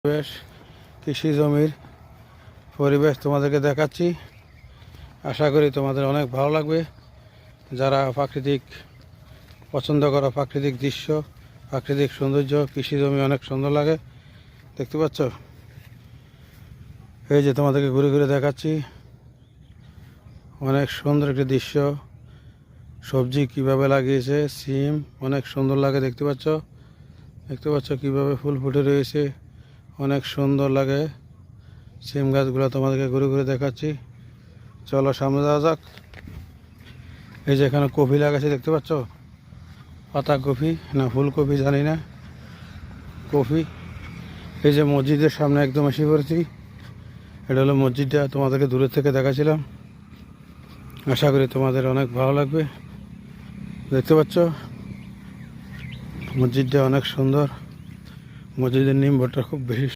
পরিবেশ, কৃষি জমির পরিবেশ তোমাদেরকে দেখাচ্ছি। আশা করি তোমাদের অনেক ভালো লাগবে। যারা প্রাকৃতিক পছন্দ করো, প্রাকৃতিক দৃশ্য, প্রাকৃতিক সৌন্দর্য, কৃষি জমি অনেক সুন্দর লাগে। দেখতে পাচ্ছ, এই যে তোমাদেরকে ঘুরে ঘুরে দেখাচ্ছি। অনেক সুন্দর একটি দৃশ্য। সবজি কিভাবে লাগিয়েছে, সিম অনেক সুন্দর লাগে। দেখতে পাচ্ছ কিভাবে ফুল ফুটে রয়েছে, অনেক সুন্দর লাগে। সিম গাছগুলো তোমাদেরকে ঘুরে ঘুরে দেখাচ্ছি। চলো সামনে যাওয়া যাক। এই যে এখানে কপি লাগাচ্ছে, দেখতে পাচ্ছ, পাতা কপি না ফুলকপি জানি না, কপি। এই যে মসজিদের সামনে একদম এসে পড়েছি। এটা হলো মসজিদটা, তোমাদেরকে দূরের থেকে দেখাচ্ছিলাম। আশা করি তোমাদের অনেক ভালো লাগবে। দেখতে পাচ্ছ মসজিদটা অনেক সুন্দর। মসজিদের নিম বোর্ডটা খুব বেশি